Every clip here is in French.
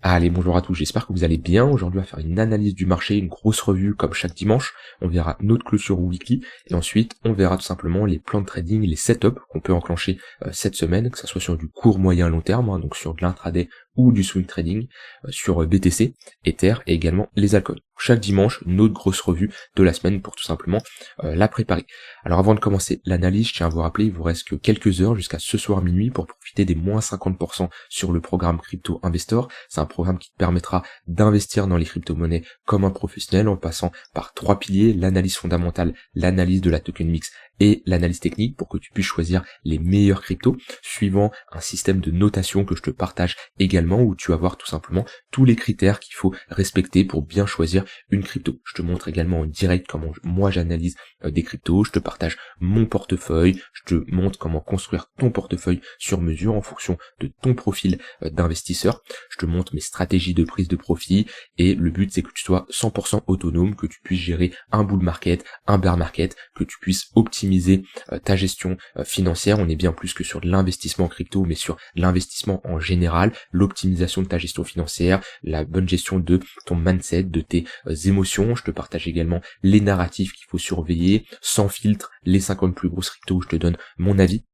Allez, bonjour à tous, j'espère que vous allez bien. Aujourd'hui, on va faire une analyse du marché, une grosse revue comme chaque dimanche. On verra notre clôture weekly et ensuite, on verra tout simplement les plans de trading, les setups qu'on peut enclencher cette semaine, que ce soit sur du court, moyen, long terme, hein, donc sur de l'intraday ou du swing trading, sur BTC, Ether et également les altcoins. Chaque dimanche, notre grosse revue de la semaine pour tout simplement la préparer. Alors avant de commencer l'analyse, je tiens à vous rappeler, il vous reste que quelques heures jusqu'à ce soir minuit pour profiter des moins 50% sur le programme Crypto Investor. C'est un programme qui te permettra d'investir dans les crypto-monnaies comme un professionnel en passant par 3 piliers, l'analyse fondamentale, l'analyse de la token mix et l'analyse technique pour que tu puisses choisir les meilleurs cryptos suivant un système de notation que je te partage également où tu vas voir tout simplement tous les critères qu'il faut respecter pour bien choisir une crypto. Je te montre également en direct comment moi j'analyse des cryptos, je te partage mon portefeuille, je te montre comment construire ton portefeuille sur mesure en fonction de ton profil d'investisseur, je te montre mes stratégies de prise de profit et le but c'est que tu sois 100% autonome, que tu puisses gérer un bull market, un bear market, que tu puisses optimiser ta gestion financière. On est bien plus que sur de l'investissement crypto mais sur l'investissement en général, l'optimisation de ta gestion financière, la bonne gestion de ton mindset, de tes émotions. Je te partage également les narratifs qu'il faut surveiller, sans filtre, les 50 plus grosses cryptos où je te donne mon avis.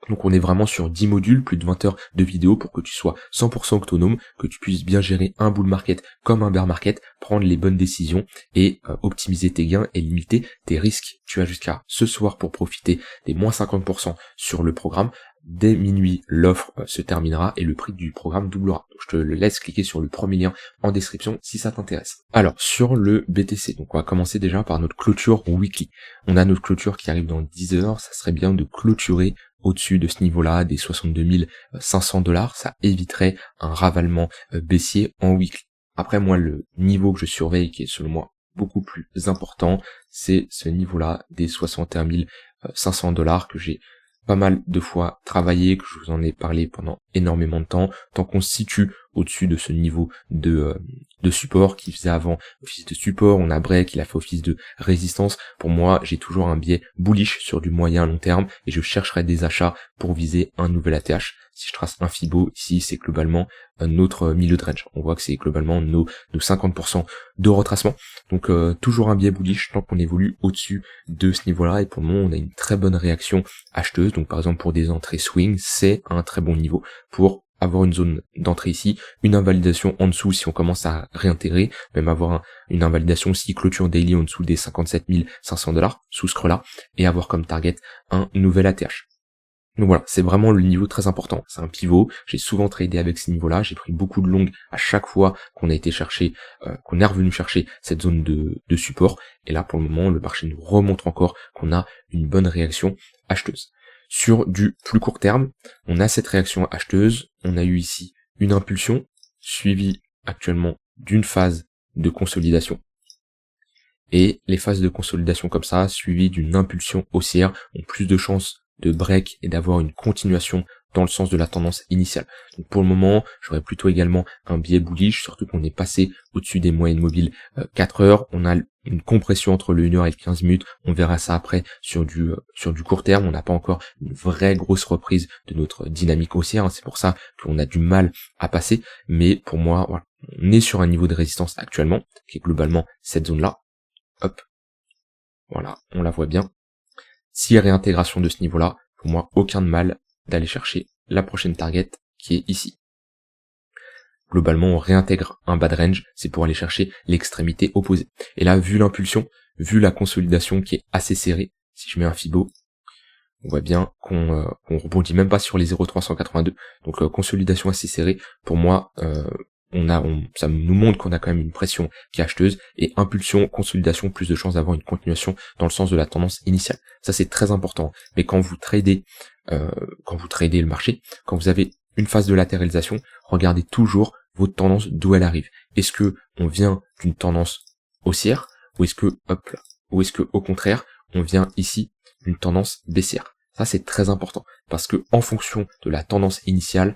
Donc on est vraiment sur 10 modules, plus de 20 heures de vidéo pour que tu sois 100% autonome, que tu puisses bien gérer un bull market comme un bear market, prendre les bonnes décisions et optimiser tes gains et limiter tes risques. Tu as jusqu'à ce soir pour profiter des moins 50% sur le programme. Dès minuit, l'offre se terminera et le prix du programme doublera. Donc, je te le laisse cliquer sur le premier lien en description si ça t'intéresse. Alors, sur le BTC, donc on va commencer déjà par notre clôture weekly. On a notre clôture qui arrive dans 10 heures, ça serait bien de clôturer au-dessus de ce niveau-là, des 62 500 $, ça éviterait un ravalement baissier en weekly. Après, moi, le niveau que je surveille, qui est selon moi beaucoup plus important, c'est ce niveau-là des 61 500 $ que j'ai pas mal de fois travaillé, que je vous en ai parlé pendant énormément de temps. Tant qu'on se situe au-dessus de ce niveau de support qui faisait avant office de support, on a break, il a fait office de résistance. Pour moi, j'ai toujours un biais bullish sur du moyen long terme et je chercherai des achats pour viser un nouvel ATH. Si je trace un Fibo, ici c'est globalement notre milieu de range. On voit que c'est globalement nos 50% de retracement. Donc toujours un biais bullish tant qu'on évolue au-dessus de ce niveau-là. Et pour le moment, on a une très bonne réaction acheteuse. Donc par exemple pour des entrées swing, c'est un très bon niveau pour avoir une zone d'entrée ici, une invalidation en dessous si on commence à réintégrer, même avoir une invalidation si clôture daily en dessous des 57 500 $, sous ce creux-là, et avoir comme target un nouvel ATH. Donc voilà, c'est vraiment le niveau très important, c'est un pivot, j'ai souvent tradé avec ce niveau-là, j'ai pris beaucoup de longues à chaque fois qu'on a été chercher, qu'on est revenu chercher cette zone de support, et là pour le moment le marché nous remontre encore qu'on a une bonne réaction acheteuse. Sur du plus court terme, on a cette réaction acheteuse, on a eu ici une impulsion, suivie actuellement d'une phase de consolidation. Et les phases de consolidation comme ça, suivies d'une impulsion haussière, ont plus de chances de break et d'avoir une continuation dans le sens de la tendance initiale. Donc pour le moment, j'aurais plutôt également un biais bullish, surtout qu'on est passé au-dessus des moyennes mobiles 4 heures, on a une compression entre le 1 heure et le 15 minutes, on verra ça après sur du court terme, on n'a pas encore une vraie grosse reprise de notre dynamique haussière, hein, c'est pour ça qu'on a du mal à passer, mais pour moi, voilà, on est sur un niveau de résistance actuellement, qui est globalement cette zone-là, hop, voilà, on la voit bien. Si réintégration de ce niveau-là, pour moi, aucun de mal d'aller chercher la prochaine target qui est ici. Globalement, on réintègre un bas de range, c'est pour aller chercher l'extrémité opposée. Et là, vu l'impulsion, vu la consolidation qui est assez serrée, si je mets un Fibo, on voit bien qu'on rebondit même pas sur les 0,382. Donc consolidation assez serrée, pour moi, ça nous montre qu'on a quand même une pression qui est acheteuse, et impulsion, consolidation, plus de chances d'avoir une continuation dans le sens de la tendance initiale. Ça c'est très important. Mais quand vous tradez le marché, quand vous avez une phase de latéralisation, regardez toujours votre tendance d'où elle arrive. Est-ce que on vient d'une tendance haussière, ou est-ce que au contraire on vient ici d'une tendance baissière? Ça c'est très important, parce que en fonction de la tendance initiale,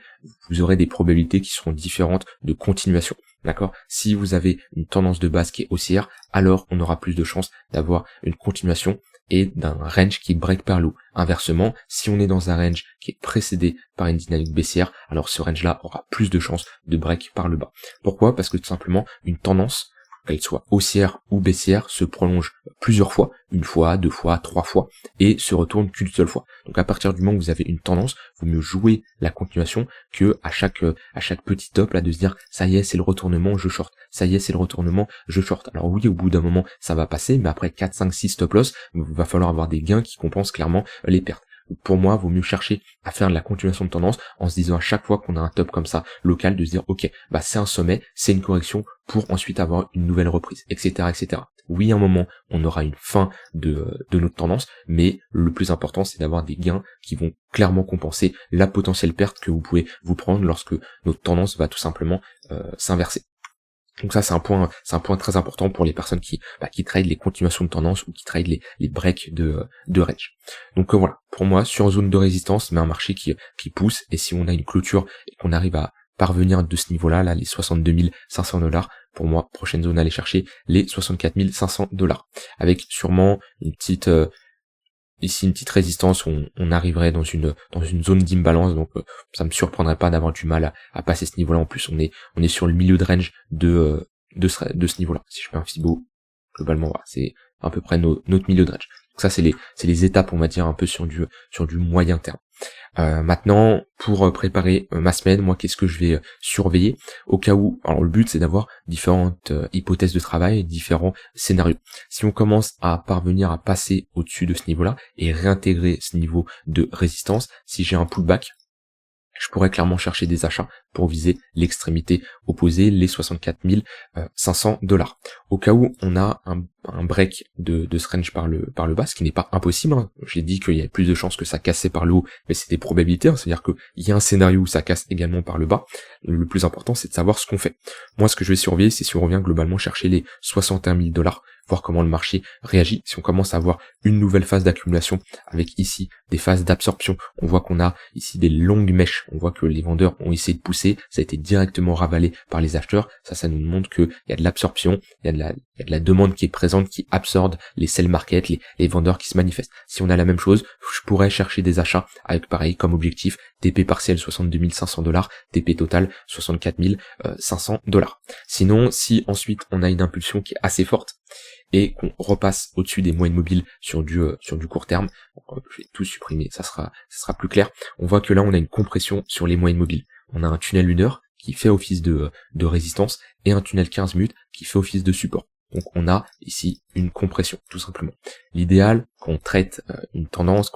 vous aurez des probabilités qui seront différentes de continuation. D'accord? Si vous avez une tendance de base qui est haussière, alors on aura plus de chances d'avoir une continuation. et d'un range qui break par le haut. Inversement, si on est dans un range qui est précédé par une dynamique baissière, alors ce range-là aura plus de chances de break par le bas. Pourquoi? Parce que tout simplement, une tendance, qu'elle soit haussière ou baissière, se prolonge plusieurs fois, une fois, deux fois, trois fois, et se retourne qu'une seule fois. Donc à partir du moment où vous avez une tendance, il vaut mieux jouer la continuation que à chaque petit top là de se dire ça y est c'est le retournement, je short, ça y est c'est le retournement, je short. Alors oui, au bout d'un moment ça va passer, mais après 4, 5, 6 stop loss, il va falloir avoir des gains qui compensent clairement les pertes. Pour moi, vaut mieux chercher à faire de la continuation de tendance en se disant à chaque fois qu'on a un top comme ça local, de se dire ok, bah c'est un sommet, c'est une correction pour ensuite avoir une nouvelle reprise, etc., etc. Oui, à un moment, on aura une fin de notre tendance, mais le plus important, c'est d'avoir des gains qui vont clairement compenser la potentielle perte que vous pouvez vous prendre lorsque notre tendance va tout simplement s'inverser. Donc ça c'est un point très important pour les personnes qui tradent les continuations de tendance ou qui tradent les breaks de range. Donc voilà, pour moi sur zone de résistance, mais un marché qui pousse, et si on a une clôture et qu'on arrive à parvenir de ce niveau-là, là les 62 500 $, pour moi prochaine zone à aller chercher les 64 500 $, avec sûrement une petite ici une petite résistance où on arriverait dans une zone d'imbalance, donc ça me surprendrait pas d'avoir du mal à passer ce niveau-là. En plus on est sur le milieu de range de ce niveau-là. Si je fais un Fibo, globalement voilà, c'est à peu près notre milieu de range. Donc ça c'est les étapes, on va dire, un peu sur du moyen terme. Maintenant, pour préparer ma semaine, moi qu'est-ce que je vais surveiller au cas où. Alors le but c'est d'avoir différentes hypothèses de travail, différents scénarios. Si on commence à parvenir à passer au-dessus de ce niveau-là et réintégrer ce niveau de résistance, si j'ai un pullback, je pourrais clairement chercher des achats pour viser l'extrémité opposée, les 64 500 $. Au cas où on a un break de ce range par le bas, ce qui n'est pas impossible, hein. J'ai dit qu'il y avait plus de chances que ça cassait par le haut, mais c'est des probabilités, hein. C'est-à-dire qu'il y a un scénario où ça casse également par le bas. Le plus important, c'est de savoir ce qu'on fait. Moi, ce que je vais surveiller, c'est si on revient globalement chercher les 61 000 $, voir comment le marché réagit. Si on commence à avoir une nouvelle phase d'accumulation, avec ici des phases d'absorption, on voit qu'on a ici des longues mèches, on voit que les vendeurs ont essayé de pousser, ça a été directement ravalé par les acheteurs, ça nous montre qu'il y a de l'absorption, il y a de la demande qui est présente, qui absorbe les sell market, les vendeurs qui se manifestent. Si on a la même chose, je pourrais chercher des achats avec pareil comme objectif, TP partiel 62 500 $, TP total 64 500 $. Sinon, si ensuite on a une impulsion qui est assez forte, et qu'on repasse au-dessus des moyennes mobiles sur du court terme, je vais tout supprimer, ça sera plus clair. On voit que là on a une compression sur les moyennes mobiles. On a un tunnel 1 heure qui fait office de résistance et un tunnel 15 minutes qui fait office de support. Donc on a ici une compression, tout simplement. L'idéal, quand on traite une tendance,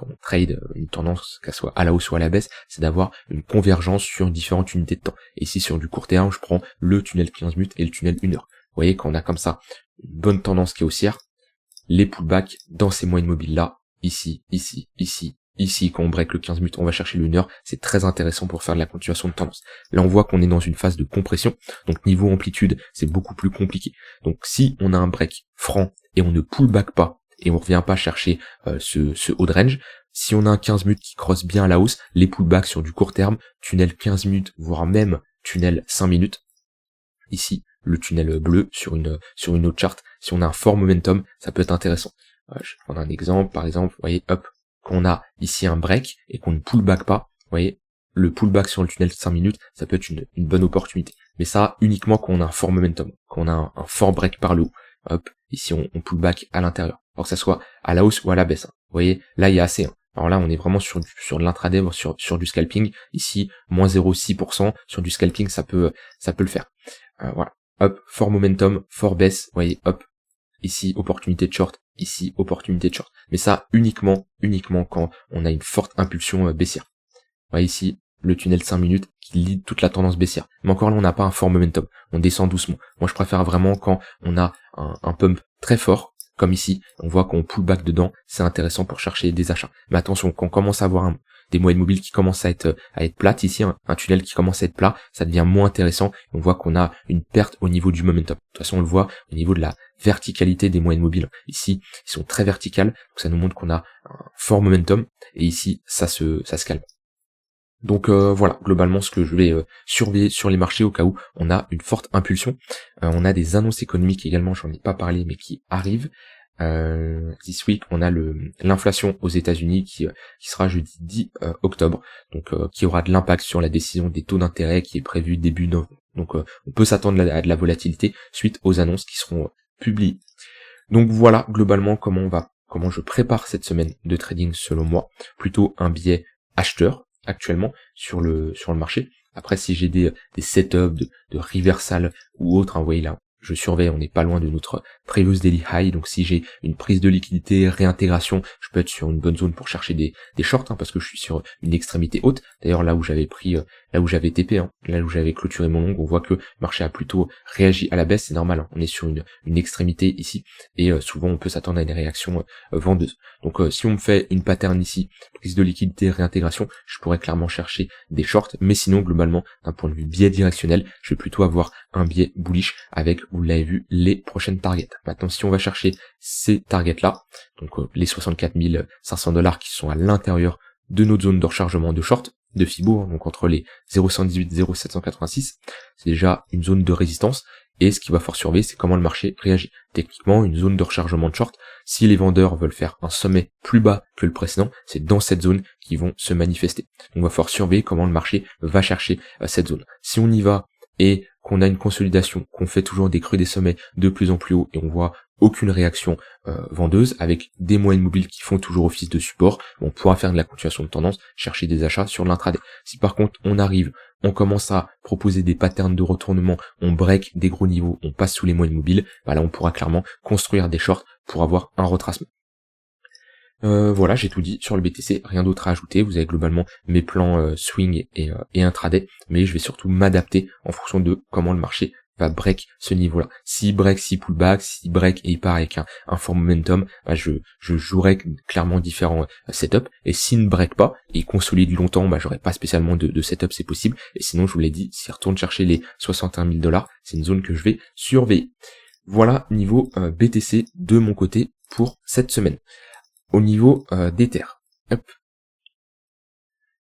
qu'elle soit à la hausse ou à la baisse, c'est d'avoir une convergence sur différentes unités de temps. Et ici sur du court terme, je prends le tunnel 15 minutes et le tunnel 1 heure. Vous voyez, quand on a comme ça une bonne tendance qui est haussière, les pullbacks dans ces moyennes mobiles là, ici, quand on break le 15 minutes, on va chercher le 1 heure, c'est très intéressant pour faire de la continuation de tendance. Là on voit qu'on est dans une phase de compression, donc niveau amplitude, c'est beaucoup plus compliqué. Donc si on a un break franc et on ne pullback pas, et on revient pas chercher ce haut de range, si on a un 15 minutes qui crosse bien à la hausse, les pullbacks sur du court terme, tunnel 15 minutes, voire même tunnel 5 minutes, ici, le tunnel bleu sur une autre charte, si on a un fort momentum, ça peut être intéressant. Je vais prendre un exemple, par exemple, vous voyez, hop, quand on a ici un break et qu'on ne pullback pas, vous voyez, le pullback sur le tunnel 5 minutes, ça peut être une bonne opportunité. Mais ça, uniquement quand on a un fort momentum, quand on a un fort break par le haut. Hop, ici on pullback à l'intérieur. Alors que ça soit à la hausse ou à la baisse. Hein. Vous voyez, là il y a assez. Hein. Alors là, on est vraiment sur de l'intraday, sur du scalping. Ici, moins 0,6%. Sur du scalping, ça peut le faire. Voilà. Hop, fort momentum, fort baisse. Vous voyez, hop. Ici, opportunité de short. Ici, opportunité de short. Mais ça, uniquement quand on a une forte impulsion baissière. Vous voyez ici, le tunnel 5 minutes qui lead toute la tendance baissière. Mais encore là, on n'a pas un fort momentum. On descend doucement. Moi, je préfère vraiment quand on a un pump très fort, comme ici. On voit qu'on pull back dedans. C'est intéressant pour chercher des achats. Mais attention, quand on commence à avoir des moyennes mobiles qui commencent à être plates, ici, un tunnel qui commence à être plat, ça devient moins intéressant. On voit qu'on a une perte au niveau du momentum. De toute façon, on le voit au niveau de la verticalité des moyennes mobiles. Ici, ils sont très verticales. Donc ça nous montre qu'on a un fort momentum. Et ici, ça se calme. Donc voilà, globalement ce que je vais surveiller sur les marchés au cas où on a une forte impulsion. On a des annonces économiques également, j'en ai pas parlé, mais qui arrivent. This week, on a l'inflation aux États-Unis qui sera jeudi 10 octobre, donc qui aura de l'impact sur la décision des taux d'intérêt qui est prévue début novembre. Donc on peut s'attendre à de la volatilité suite aux annonces qui seront publiées. Donc voilà globalement comment je prépare cette semaine de trading selon moi, plutôt un biais acheteur actuellement sur le marché. Après, si j'ai des setups de reversal ou autre, vous voyez là, je surveille, on n'est pas loin de notre previous daily high, donc si j'ai une prise de liquidité, réintégration, je peux être sur une bonne zone pour chercher des shorts, parce que je suis sur une extrémité haute. D'ailleurs là où j'avais pris, là où j'avais TP, là où j'avais clôturé mon long, on voit que le marché a plutôt réagi à la baisse, c'est normal, on est sur une extrémité ici, et souvent on peut s'attendre à une réaction vendeuse. Donc si on me fait une pattern ici, prise de liquidité, réintégration, je pourrais clairement chercher des shorts, mais sinon globalement, d'un point de vue biais directionnel, je vais plutôt avoir un biais bullish avec, vous l'avez vu, les prochaines targets. Maintenant, si on va chercher ces targets-là, donc les 64 500 $ qui sont à l'intérieur de notre zone de rechargement de short, de Fibo, donc entre les 0,118 et 0,786, c'est déjà une zone de résistance, et ce qui va fort surveiller, c'est comment le marché réagit. Techniquement, une zone de rechargement de short, si les vendeurs veulent faire un sommet plus bas que le précédent, c'est dans cette zone qu'ils vont se manifester. Donc on va fort surveiller comment le marché va chercher cette zone. Si on y va et qu'on a une consolidation, qu'on fait toujours des creux des sommets de plus en plus haut et on voit aucune réaction vendeuse avec des moyennes mobiles qui font toujours office de support, on pourra faire de la continuation de tendance, chercher des achats sur l'intraday. Si par contre on commence à proposer des patterns de retournement, on break des gros niveaux, on passe sous les moyennes mobiles, là on pourra clairement construire des shorts pour avoir un retracement. Voilà, j'ai tout dit sur le BTC, rien d'autre à ajouter. Vous avez globalement mes plans swing et intraday, mais je vais surtout m'adapter en fonction de comment le marché va break ce niveau-là. S'il break, s'il pullback, s'il break et il part avec un fort momentum, je jouerai clairement différents setups. Et s'il ne break pas et il consolide longtemps, j'aurai pas spécialement de setup, c'est possible. Et sinon, je vous l'ai dit, s'il retourne chercher les 61 000 $, c'est une zone que je vais surveiller. Voilà niveau BTC de mon côté pour cette semaine. Au niveau d'Ether. Hop.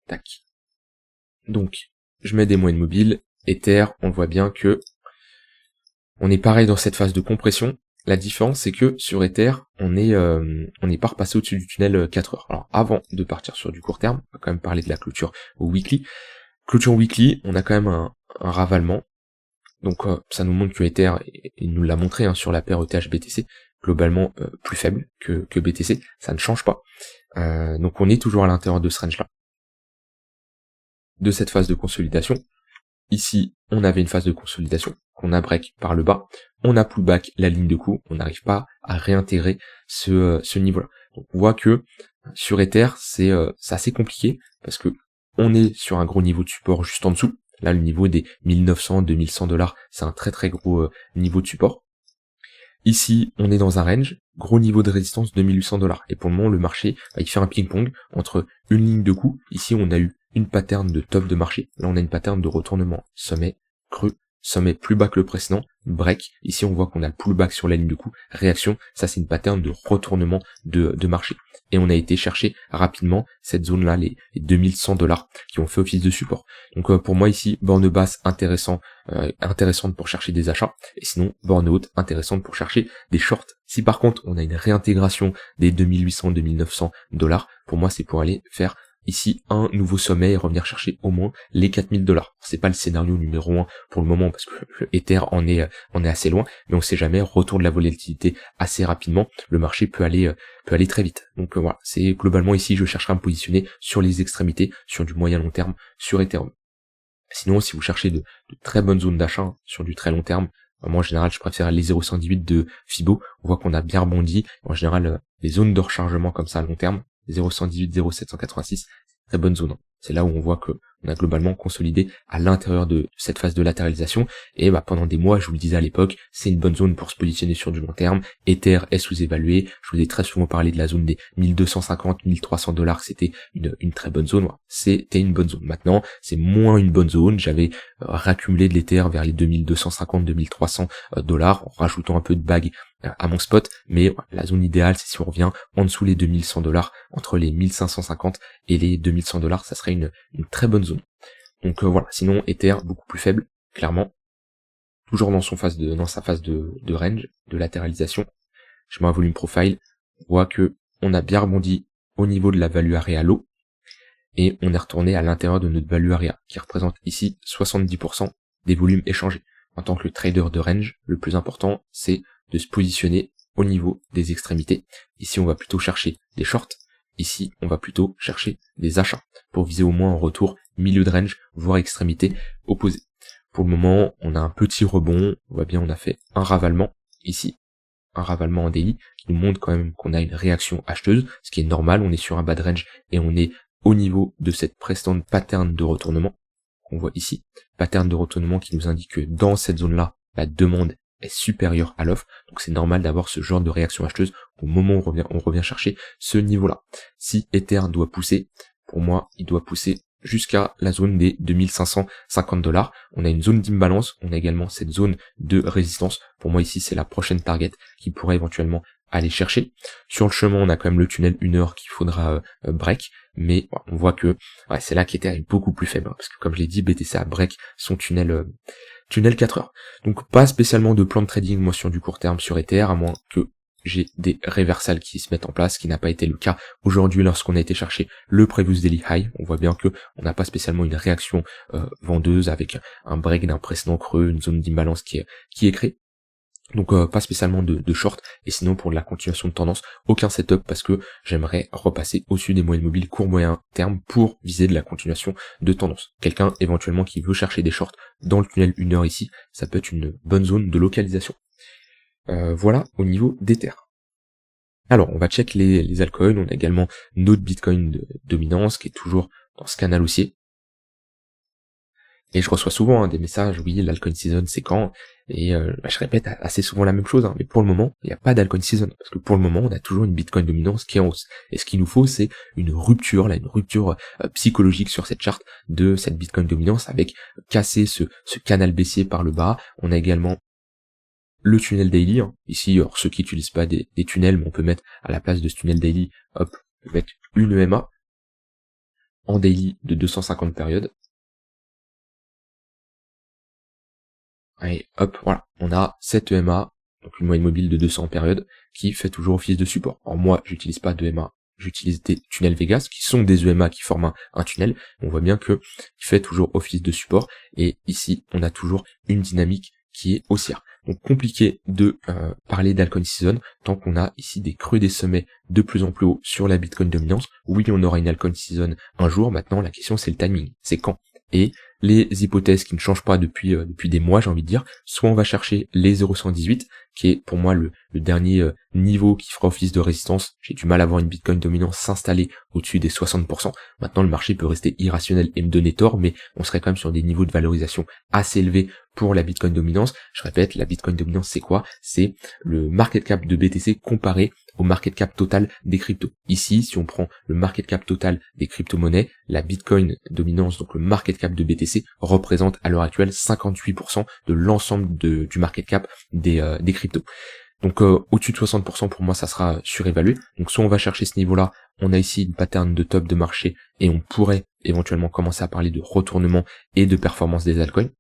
Tac. Donc, je mets des moyennes mobiles. Ether, on voit bien que on est pareil dans cette phase de compression. La différence, c'est que sur Ether, on n'est pas repassé au-dessus du tunnel 4 heures. Alors, avant de partir sur du court terme, on va quand même parler de la clôture au weekly. Clôture weekly, on a quand même un ravalement. Donc, ça nous montre que Ether, il nous l'a montré sur la paire ETH-BTC, globalement plus faible que BTC, ça ne change pas. Donc on est toujours à l'intérieur de ce range-là, de cette phase de consolidation. Ici, on avait une phase de consolidation qu'on a break par le bas, on a pullback la ligne de coup, on n'arrive pas à réintégrer ce niveau-là. Donc on voit que sur Ether, c'est assez compliqué, parce que on est sur un gros niveau de support juste en dessous. Là, le niveau des 1900-2100 $, c'est un très très gros niveau de support. Ici, on est dans un range, gros niveau de résistance 2800 $. Et pour le moment, le marché, il fait un ping-pong entre une ligne de coup. Ici, on a eu une pattern de top de marché. Là, on a une pattern de retournement. Sommet, creux, sommet plus bas que le précédent, break. Ici, on voit qu'on a le pullback sur la ligne de coup. Réaction, ça c'est une pattern de retournement de marché. Et on a été chercher rapidement cette zone-là, les 2100 $ qui ont fait office de support. Donc pour moi ici, borne basse intéressante pour chercher des achats, et sinon borne haute intéressante pour chercher des shorts. Si par contre on a une réintégration des 2800-2900 $, pour moi c'est pour aller faire ici un nouveau sommet et revenir chercher au moins les 4000 $. C'est pas le scénario numéro 1 pour le moment parce que le Ether en est assez loin, mais on sait jamais, retour de la volatilité assez rapidement, le marché peut aller très vite. Donc voilà, c'est globalement ici je chercherai à me positionner sur les extrémités, sur du moyen long terme, sur Ethereum. Sinon si vous cherchez de très bonnes zones d'achat sur du très long terme, moi en général je préfère les 0,118 de Fibo, on voit qu'on a bien rebondi, en général les zones de rechargement comme ça à long terme, 0,118, 0,786, très bonne zone. C'est là où on voit que on a globalement consolidé à l'intérieur de cette phase de latéralisation, et pendant des mois, je vous le disais à l'époque, c'est une bonne zone pour se positionner sur du long terme. Ether est sous-évalué, je vous ai très souvent parlé de la zone des 1250, 1300 $, c'était une très bonne zone, c'était une bonne zone. Maintenant, c'est moins une bonne zone, j'avais raccumulé de l'Ether vers les 2250, 2300 $, en rajoutant un peu de bague à mon spot, mais la zone idéale, c'est si on revient en dessous les 2100 $, entre les 1550 et les 2100 $, ça serait une très bonne zone. Donc voilà, sinon Ether beaucoup plus faible, clairement, toujours dans sa phase de range, de latéralisation. je mets un volume profile, on voit que on a bien rebondi au niveau de la value area low, et on est retourné à l'intérieur de notre value area, qui représente ici 70% des volumes échangés. En tant que trader de range, le plus important, c'est de se positionner au niveau des extrémités. Ici, on va plutôt chercher des shorts. Ici, on va plutôt chercher des achats pour viser au moins en retour milieu de range, voire extrémité opposée. Pour le moment, on a un petit rebond. On voit bien, on a fait un ravalement ici, un ravalement en daily qui nous montre quand même qu'on a une réaction acheteuse, ce qui est normal. On est sur un bas de range et on est au niveau de cette précédente pattern de retournement qu'on voit ici. Pattern de retournement qui nous indique que dans cette zone-là, la demande est supérieure à l'offre, donc c'est normal d'avoir ce genre de réaction acheteuse au moment où on revient chercher ce niveau-là. Si Ether doit pousser, pour moi, il doit pousser jusqu'à la zone des 2550 $. On a une zone d'imbalance, on a également cette zone de résistance. Pour moi ici, c'est la prochaine target qui pourrait éventuellement aller chercher. Sur le chemin, on a quand même le tunnel 1 heure qu'il faudra break, mais on voit que c'est là qu'Ether est beaucoup plus faible, parce que comme je l'ai dit, BTC a break son tunnel 4 heures. Donc pas spécialement de plan de trading moi sur du court terme sur Ether, à moins que j'ai des reversals qui se mettent en place, ce qui n'a pas été le cas aujourd'hui lorsqu'on a été chercher le previous daily high. On voit bien que on n'a pas spécialement une réaction vendeuse avec un break d'un précédent creux, une zone d'imbalance qui est créée. Donc pas spécialement de short, et sinon pour la continuation de tendance, aucun setup parce que j'aimerais repasser au-dessus des moyennes mobiles court moyen terme pour viser de la continuation de tendance. Quelqu'un éventuellement qui veut chercher des shorts dans le tunnel 1 heure ici, ça peut être une bonne zone de localisation. Voilà au niveau d'Ether. Alors on va check les altcoins, on a également notre Bitcoin de dominance qui est toujours dans ce canal haussier. Et je reçois souvent des messages, oui, l'altcoin season c'est quand? Et je répète assez souvent la même chose, mais pour le moment, il n'y a pas d'altcoin season, parce que pour le moment, on a toujours une Bitcoin dominance qui est en hausse. Et ce qu'il nous faut, c'est une rupture psychologique sur cette charte de cette Bitcoin dominance, avec casser ce canal baissier par le bas. On a également le tunnel daily, ici, alors ceux qui n'utilisent pas des tunnels, mais on peut mettre à la place de ce tunnel daily, hop, on peut mettre une EMA en daily de 250 périodes. Et hop, voilà, on a cette EMA, donc une moyenne mobile de 200 périodes, qui fait toujours office de support. Alors moi, j'utilise pas d'EMA, j'utilise des tunnels Vegas, qui sont des EMA qui forment un tunnel. On voit bien que il fait toujours office de support, et ici, on a toujours une dynamique qui est haussière. Donc compliqué de parler d'altcoin season tant qu'on a ici des creux des sommets de plus en plus haut sur la Bitcoin dominance. Oui, on aura une altcoin season un jour, maintenant la question c'est le timing, c'est quand. Et les hypothèses qui ne changent pas depuis des mois, j'ai envie de dire, soit on va chercher les 0,118, qui est pour moi le dernier niveau qui fera office de résistance. J'ai du mal à voir une Bitcoin dominance s'installer au-dessus des 60%. Maintenant le marché peut rester irrationnel et me donner tort, mais on serait quand même sur des niveaux de valorisation assez élevés pour la Bitcoin dominance. Je répète, la Bitcoin dominance c'est quoi? C'est le market cap de BTC comparé au market cap total des cryptos. Ici, si on prend le market cap total des crypto-monnaies, la Bitcoin dominance, donc le market cap de BTC, représente à l'heure actuelle 58% de l'ensemble du market cap des cryptos. Donc au-dessus de 60% pour moi ça sera surévalué. Donc soit on va chercher ce niveau-là, on a ici une pattern de top de marché et on pourrait éventuellement commencer à parler de retournement et de performance des altcoins.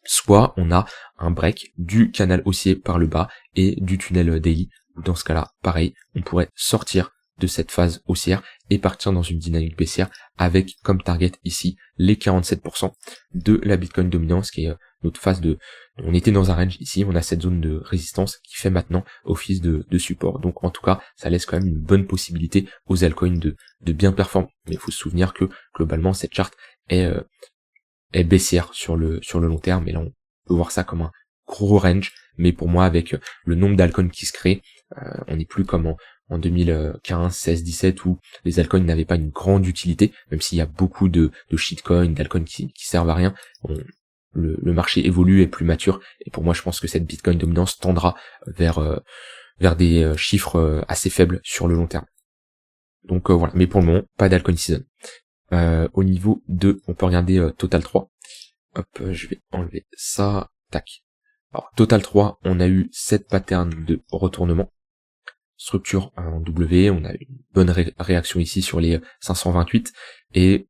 Soit on a un break du canal haussier par le bas et du tunnel daily. Dans ce cas-là, pareil, on pourrait sortir de cette phase haussière et partir dans une dynamique baissière avec comme target ici les 47% de la Bitcoin dominance qui est notre phase on était dans un range ici, on a cette zone de résistance qui fait maintenant office de support. Donc en tout cas, ça laisse quand même une bonne possibilité aux altcoins de bien performer. Mais il faut se souvenir que globalement cette charte est baissière sur le long terme, et là on peut voir ça comme un gros range, mais pour moi avec le nombre d'altcoins qui se créent, on n'est plus comme en 2015, 16, 17 où les altcoins n'avaient pas une grande utilité, même s'il y a beaucoup de shitcoins, d'altcoins qui servent à rien. Le marché évolue, est plus mature, et pour moi je pense que cette Bitcoin dominance tendra vers des chiffres assez faibles sur le long terme. Donc voilà, mais pour le moment, pas d'altcoin season. Au niveau de, on peut regarder Total 3. Hop, je vais enlever ça. Tac. Alors Total 3, on a eu cette pattern de retournement. Structure en W, on a une bonne réaction ici sur les 528 et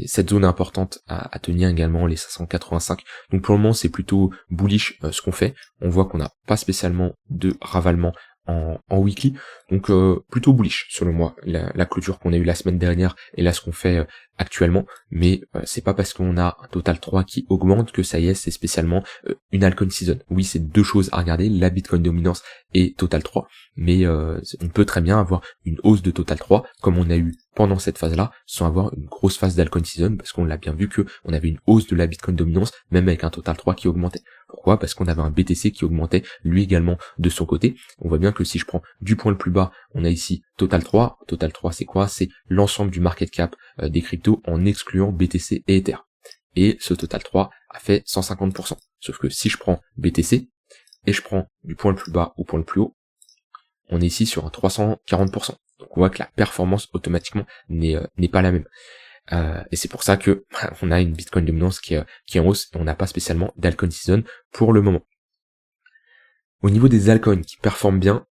cette zone importante à tenir également les 585. Donc pour le moment c'est plutôt bullish ce qu'on fait. On voit qu'on n'a pas spécialement de ravalement en weekly, donc plutôt bullish selon moi, la clôture qu'on a eu la semaine dernière et là ce qu'on fait actuellement, mais c'est pas parce qu'on a un total 3 qui augmente que ça y est, c'est spécialement une altcoin season. Oui, c'est deux choses à regarder, la Bitcoin dominance et total 3, mais on peut très bien avoir une hausse de total 3 comme on a eu pendant cette phase-là, sans avoir une grosse phase d'altcoin season, parce qu'on l'a bien vu que on avait une hausse de la Bitcoin dominance, même avec un total 3 qui augmentait. Pourquoi? Parce qu'on avait un BTC qui augmentait lui également de son côté. On voit bien que si je prends du point le plus bas, on a ici total 3. Total 3 c'est quoi? C'est l'ensemble du market cap des cryptos en excluant BTC et Ether. Et ce total 3 a fait 150%. Sauf que si je prends BTC et je prends du point le plus bas au point le plus haut, on est ici sur un 340%. Donc on voit que la performance automatiquement n'est pas la même. Et c'est pour ça que on a une Bitcoin dominance qui est en hausse et on n'a pas spécialement d'altcoin season pour le moment. Au niveau des altcoins qui performent bien,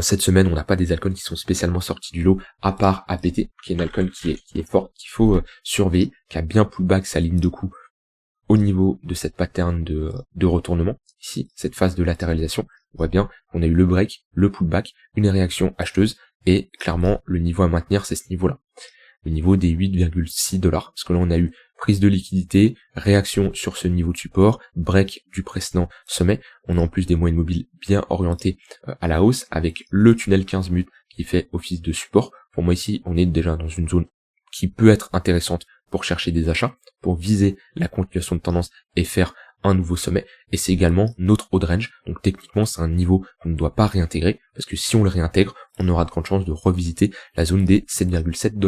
cette semaine on n'a pas des altcoins qui sont spécialement sortis du lot, à part APT, qui est une altcoin qui est forte, qu'il faut surveiller, qui a bien pullback sa ligne de coup au niveau de cette pattern de retournement, ici, cette phase de latéralisation. On voit bien qu'on a eu le break, le pullback, une réaction acheteuse, et clairement le niveau à maintenir c'est ce niveau-là. Le niveau des 8,6$, parce que là on a eu prise de liquidité, réaction sur ce niveau de support, break du précédent sommet, on a en plus des moyennes mobiles bien orientées à la hausse, avec le tunnel 15 minutes qui fait office de support. Pour moi ici, on est déjà dans une zone qui peut être intéressante pour chercher des achats, pour viser la continuation de tendance et faire un nouveau sommet, et c'est également notre haut de range, donc techniquement c'est un niveau qu'on ne doit pas réintégrer, parce que si on le réintègre, on aura de grandes chances de revisiter la zone des 7,7$.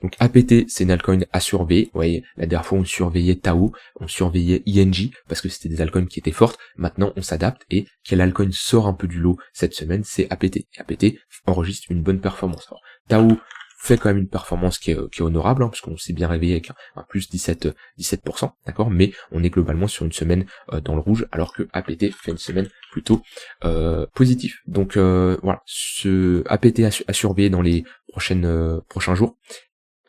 Donc APT, c'est une altcoin à surveiller. Vous voyez, la dernière fois on surveillait Tao, on surveillait ING, parce que c'était des altcoins qui étaient fortes, maintenant on s'adapte, et quel altcoin sort un peu du lot cette semaine, c'est APT. Et APT enregistre une bonne performance. Alors, Tao fait quand même une performance qui est honorable, parce qu'on s'est bien réveillé avec un plus 17%, d'accord, mais on est globalement sur une semaine dans le rouge, alors que APT fait une semaine plutôt positive. Donc voilà, ce APT à surveiller dans les prochains jours.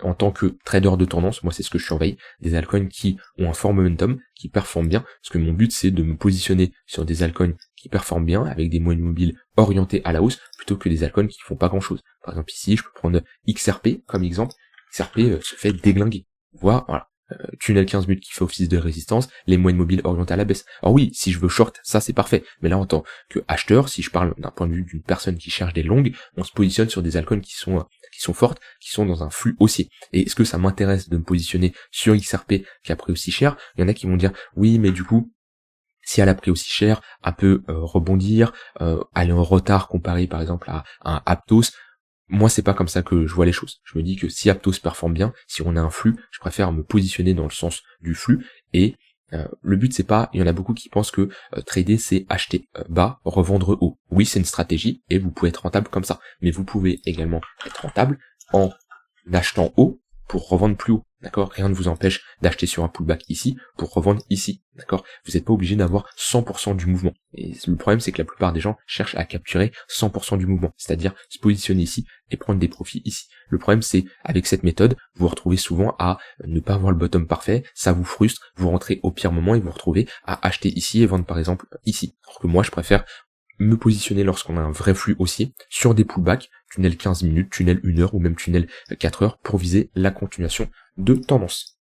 En tant que trader de tendance, moi c'est ce que je surveille, des altcoins qui ont un fort momentum, qui performent bien, parce que mon but c'est de me positionner sur des altcoins qui performent bien, avec des moyennes mobiles orientées à la hausse, plutôt que des altcoins qui font pas grand chose. Par exemple ici, je peux prendre XRP comme exemple, XRP se fait déglinguer, voilà, tunnel 15 minutes qui fait office de résistance, les moyennes mobiles orientées à la baisse. Alors oui, si je veux short, ça c'est parfait, mais là en tant que acheteur, si je parle d'un point de vue d'une personne qui cherche des longues, on se positionne sur des altcoins qui sont fortes, qui sont dans un flux haussier. Et est-ce que ça m'intéresse de me positionner sur XRP qui a pris aussi cher? Il y en a qui vont dire oui, mais du coup, si elle a pris aussi cher, elle peut rebondir, aller en retard comparé par exemple à un Aptos. Moi, c'est pas comme ça que je vois les choses. Je me dis que si Aptos performe bien, si on a un flux, je préfère me positionner dans le sens du flux. Et le but, c'est pas, il y en a beaucoup qui pensent que trader, c'est acheter bas, revendre haut. Oui, c'est une stratégie et vous pouvez être rentable comme ça. Mais vous pouvez également être rentable en achetant haut pour revendre plus haut. D'accord? Rien ne vous empêche d'acheter sur un pullback ici pour revendre ici. D'accord? Vous n'êtes pas obligé d'avoir 100% du mouvement. Et le problème, c'est que la plupart des gens cherchent à capturer 100% du mouvement. C'est-à-dire se positionner ici et prendre des profits ici. Le problème, c'est, avec cette méthode, vous vous retrouvez souvent à ne pas avoir le bottom parfait, ça vous frustre, vous rentrez au pire moment et vous vous retrouvez à acheter ici et vendre par exemple ici. Alors que moi, je préfère me positionner lorsqu'on a un vrai flux haussier sur des pullbacks, tunnel 15 minutes, tunnel 1 heure ou même tunnel 4 heures pour viser la continuation de tendance.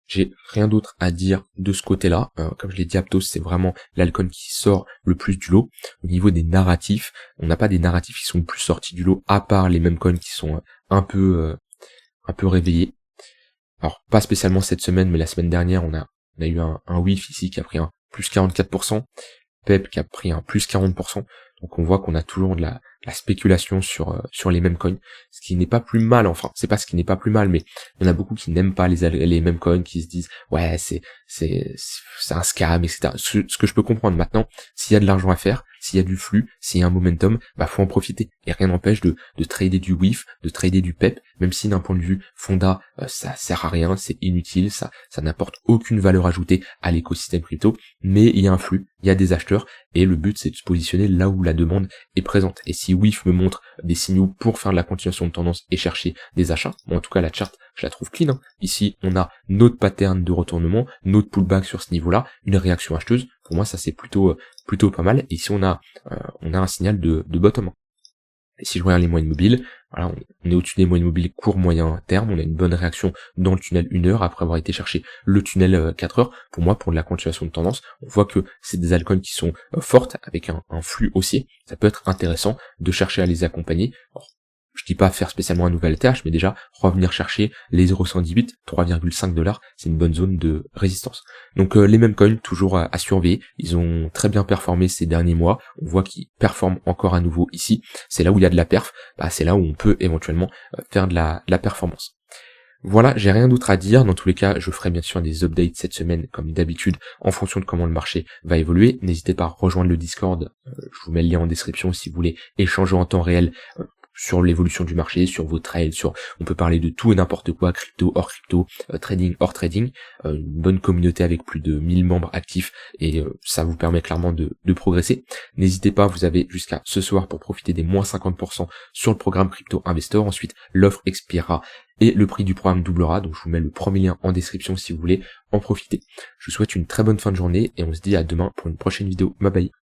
J'ai rien d'autre à dire de ce côté-là. Comme je l'ai dit, Aptos, c'est vraiment l'alcoin qui sort le plus du lot. Au niveau des narratifs, on n'a pas des narratifs qui sont le plus sortis du lot, à part les mêmes coins qui sont un peu réveillés. Alors, pas spécialement cette semaine, mais la semaine dernière, on a eu un WIF ici qui a pris un plus 44%. PEP qui a pris un plus 40%, donc on voit qu'on a toujours de la spéculation sur les mêmes coins, ce qui n'est pas plus mal, enfin c'est pas ce qui n'est pas plus mal, mais il y en a beaucoup qui n'aiment pas les mêmes coins, qui se disent ouais c'est un scam, etc. Ce que je peux comprendre maintenant, s'il y a de l'argent à faire, s'il y a du flux, s'il y a un momentum, bah faut en profiter, et rien n'empêche de trader du WIF, de trader du PEP, même si d'un point de vue fonda ça sert à rien, c'est inutile, ça n'apporte aucune valeur ajoutée à l'écosystème crypto, mais il y a un flux, il y a des acheteurs, et le but c'est de se positionner là où la demande est présente. Et si WIF me montre des signaux pour faire de la continuation de tendance et chercher des achats, bon, en tout cas la charte je la trouve clean, hein. Ici on a notre pattern de retournement, notre pullback sur ce niveau là, une réaction acheteuse, pour moi ça c'est plutôt plutôt pas mal, et ici on a un signal de bottom. Et si je regarde les moyennes mobiles, voilà, on est au-dessus des moyennes mobiles court moyen terme, on a une bonne réaction dans le tunnel 1 heure après avoir été chercher le tunnel 4 heures. Pour moi, pour de la continuation de tendance, on voit que c'est des altcoins qui sont fortes avec un flux haussier. Ça peut être intéressant de chercher à les accompagner. Alors, je dis pas faire spécialement un nouvel TH, mais déjà revenir chercher les 0,118, 3,5 $, c'est une bonne zone de résistance. Donc les mêmes coins toujours à surveiller, ils ont très bien performé ces derniers mois, on voit qu'ils performent encore à nouveau ici, c'est là où il y a de la perf, c'est là où on peut éventuellement faire de la performance. Voilà, j'ai rien d'autre à dire, dans tous les cas je ferai bien sûr des updates cette semaine comme d'habitude en fonction de comment le marché va évoluer. N'hésitez pas à rejoindre le Discord, je vous mets le lien en description si vous voulez échanger en temps réel sur l'évolution du marché, sur vos trades, on peut parler de tout et n'importe quoi, crypto, hors crypto, trading, hors trading, une bonne communauté avec plus de 1000 membres actifs, et ça vous permet clairement de progresser. N'hésitez pas, vous avez jusqu'à ce soir pour profiter des moins 50% sur le programme Crypto Investor, ensuite l'offre expirera et le prix du programme doublera, donc je vous mets le premier lien en description si vous voulez en profiter. Je vous souhaite une très bonne fin de journée, et on se dit à demain pour une prochaine vidéo. Bye bye.